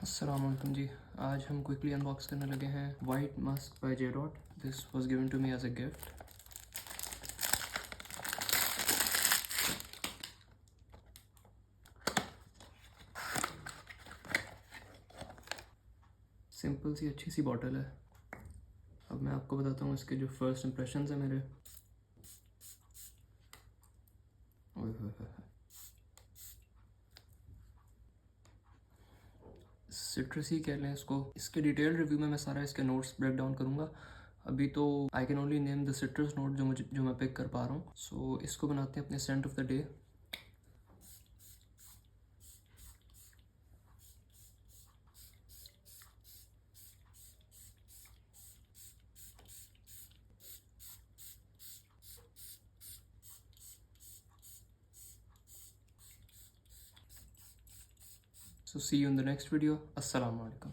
अस्सलाम वालेकुम जी। आज हम क्विकली अनबॉक्स करने लगे हैं white musk by J dot. This was given to me as a gift. Simple सी अच्छी सी बॉटल है। अब मैं आपको बताता हूँ इसके जो फर्स्ट इम्प्रेशंस हैं मेरे। ओए होए होए। सिट्रसी कह लें इसको। इसके डिटेल रिव्यू में मैं सारा इसके नोट्स ब्रेक डाउन करूँगा। अभी तो I can only name the citrus note जो मैं पिक कर पा रहा हूँ। सो इसको बनाते हैं अपने scent of the day. So see you in the next video. Assalamu alaikum.